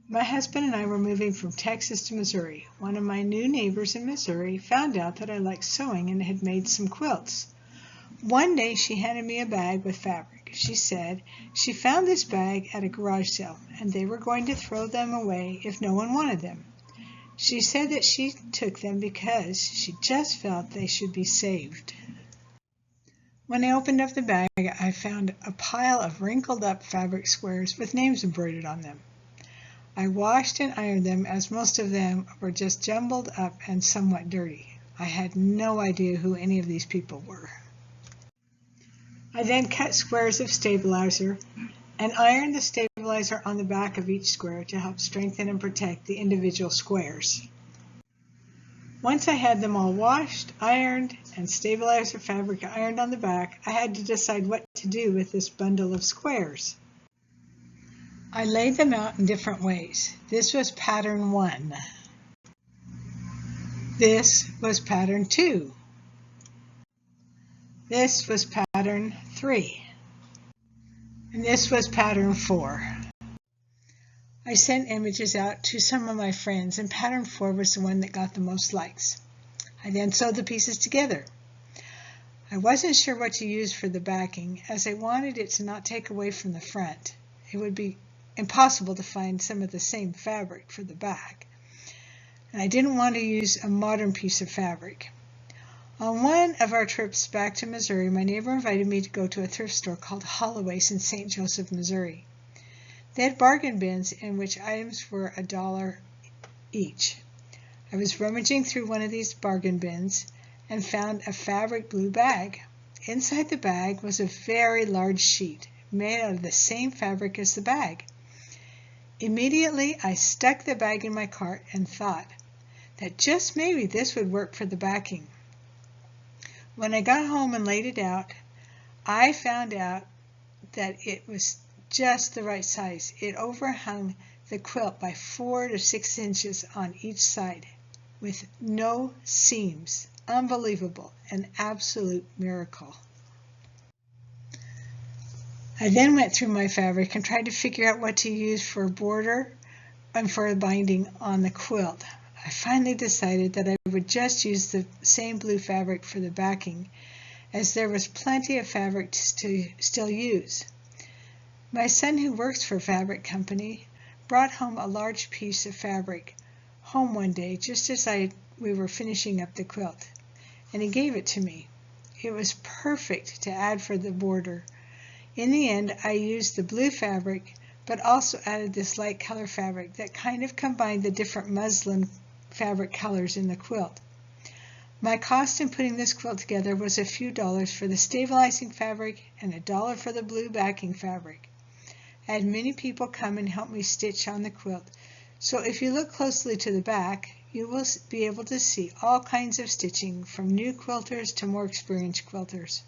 My husband and I were moving from Texas to Missouri. One of my new neighbors in Missouri found out that I liked sewing and had made some quilts. One day she handed me a bag with fabric. She said she found this bag at a garage sale and they were going to throw them away if no one wanted them. She said that she took them because she just felt they should be saved. When I opened up the bag, I found a pile of wrinkled up fabric squares with names embroidered on them. I washed and ironed them as most of them were just jumbled up and somewhat dirty. I had no idea who any of these people were. I then cut squares of stabilizer and ironed the stabilizer on the back of each square to help strengthen and protect the individual squares. Once I had them all washed, ironed, and stabilizer fabric ironed on the back, I had to decide what to do with this bundle of squares. I laid them out in different ways. This was pattern 1. This was pattern 2. This was pattern 3. And this was pattern 4. I sent images out to some of my friends, and pattern 4 was the one that got the most likes. I then sewed the pieces together. I wasn't sure what to use for the backing, as I wanted it to not take away from the front. It would be impossible to find some of the same fabric for the back. And I didn't want to use a modern piece of fabric. On one of our trips back to Missouri, my neighbor invited me to go to a thrift store called Holloway's in St. Joseph, Missouri. They had bargain bins in which items were $1 each. I was rummaging through one of these bargain bins and found a fabric blue bag. Inside the bag was a very large sheet made out of the same fabric as the bag. Immediately, I stuck the bag in my cart and thought that just maybe this would work for the backing. When I got home and laid it out, I found out that it was just the right size. It overhung the quilt by 4 to 6 inches on each side with no seams. Unbelievable, an absolute miracle. I then went through my fabric and tried to figure out what to use for a border and for a binding on the quilt. I finally decided that I would just use the same blue fabric for the backing, as there was plenty of fabric to still use. My son, who works for a fabric company, brought home a large piece of fabric home one day just as we were finishing up the quilt, and he gave it to me. It was perfect to add for the border. In the end, I used the blue fabric, but also added this light color fabric that kind of combined the different muslin fabric colors in the quilt. My cost in putting this quilt together was a few dollars for the stabilizing fabric and $1 for the blue backing fabric. I had many people come and help me stitch on the quilt, so if you look closely to the back, you will be able to see all kinds of stitching from new quilters to more experienced quilters.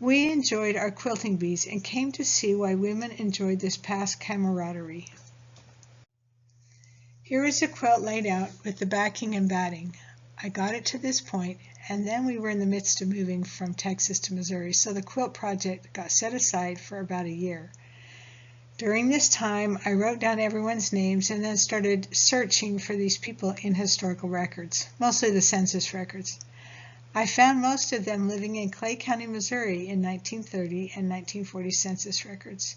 We enjoyed our quilting bees and came to see why women enjoyed this past camaraderie. Here is a quilt laid out with the backing and batting. I got it to this point, and then we were in the midst of moving from Texas to Missouri, so the quilt project got set aside for about a year. During this time, I wrote down everyone's names and then started searching for these people in historical records, mostly the census records. I found most of them living in Clay County, Missouri in 1930 and 1940 census records.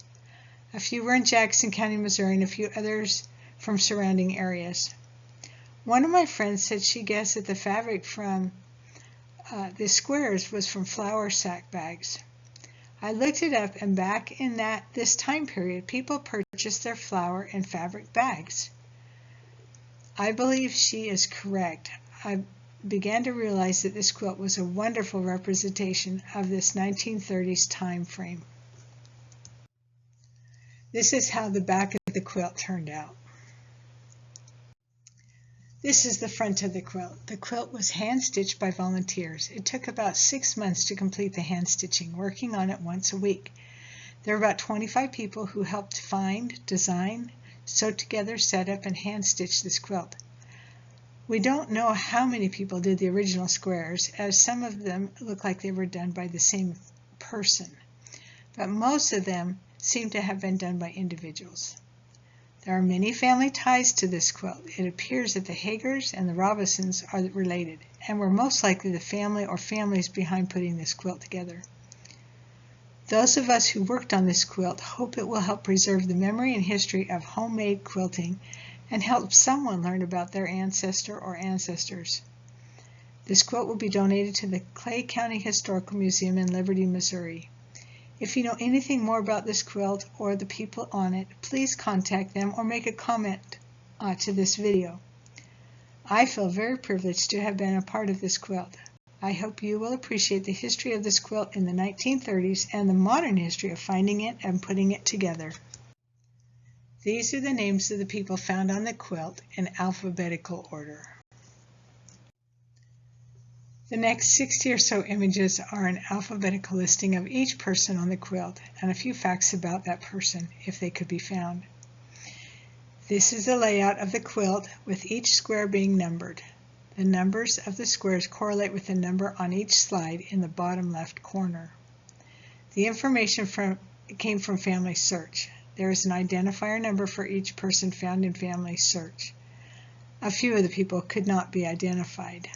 A few were in Jackson County, Missouri, and a few others from surrounding areas. One of my friends said she guessed that the fabric from the squares was from flour sack bags. I looked it up, and back in this time period, people purchased their flour in fabric bags. I believe she is correct. I began to realize that this quilt was a wonderful representation of this 1930s time frame. This is how the back of the quilt turned out. This is the front of the quilt. The quilt was hand-stitched by volunteers. It took about 6 months to complete the hand-stitching, working on it once a week. There were about 25 people who helped find, design, sew together, set up, and hand-stitch this quilt. We don't know how many people did the original squares, as some of them look like they were done by the same person, but most of them seem to have been done by individuals. There are many family ties to this quilt. It appears that the Hagers and the Robinsons are related, and were most likely the family or families behind putting this quilt together. Those of us who worked on this quilt hope it will help preserve the memory and history of homemade quilting and help someone learn about their ancestor or ancestors. This quilt will be donated to the Clay County Historical Museum in Liberty, Missouri. If you know anything more about this quilt or the people on it, please contact them or make a comment to this video. I feel very privileged to have been a part of this quilt. I hope you will appreciate the history of this quilt in the 1930s and the modern history of finding it and putting it together. These are the names of the people found on the quilt in alphabetical order. The next 60 or so images are an alphabetical listing of each person on the quilt and a few facts about that person, if they could be found. This is the layout of the quilt, with each square being numbered. The numbers of the squares correlate with the number on each slide in the bottom left corner. The information came from Family Search. There is an identifier number for each person found in Family Search. A few of the people could not be identified.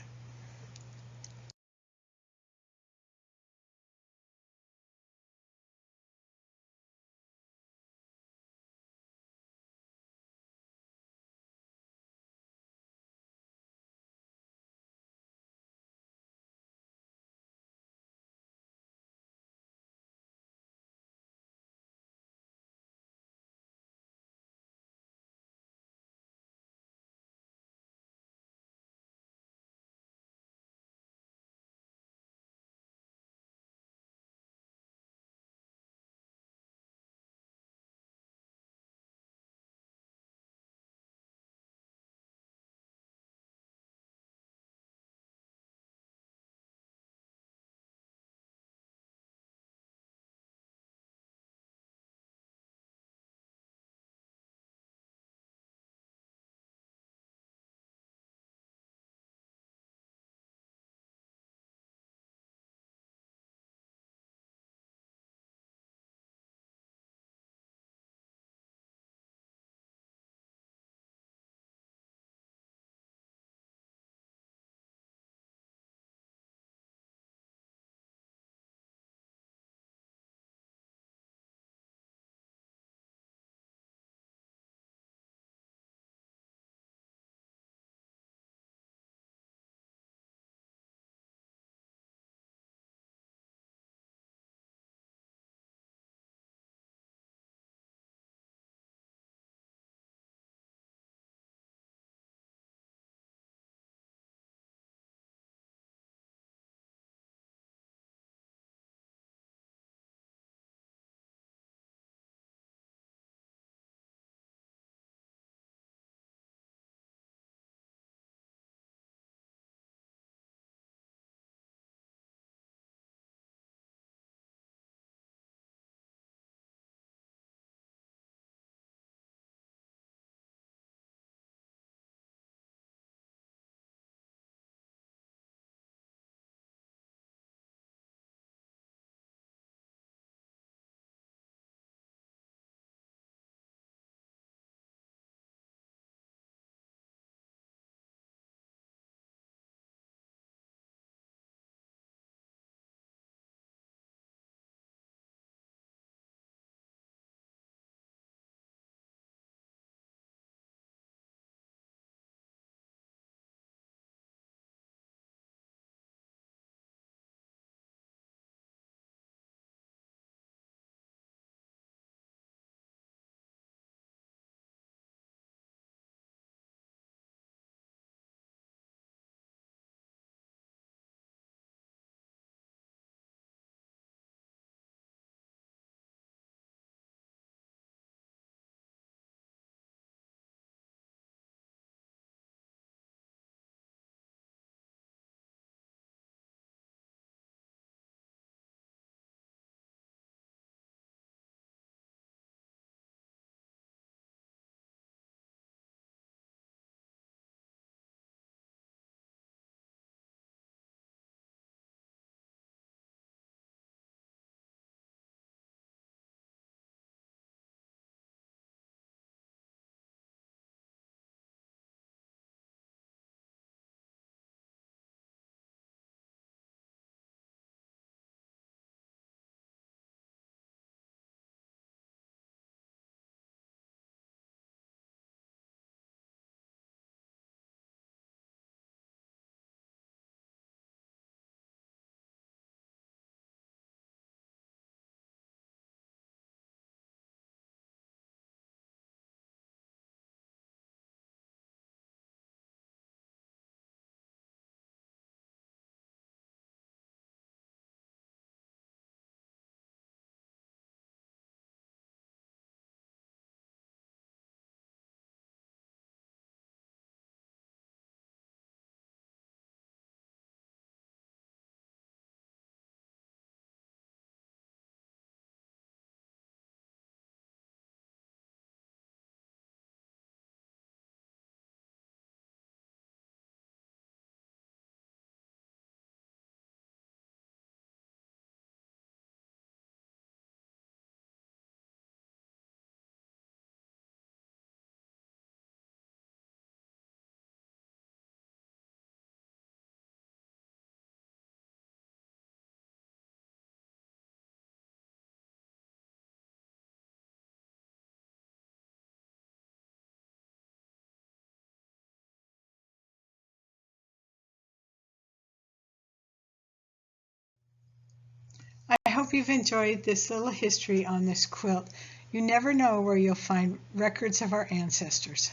hope you've enjoyed this little history on this quilt. You never know where you'll find records of our ancestors.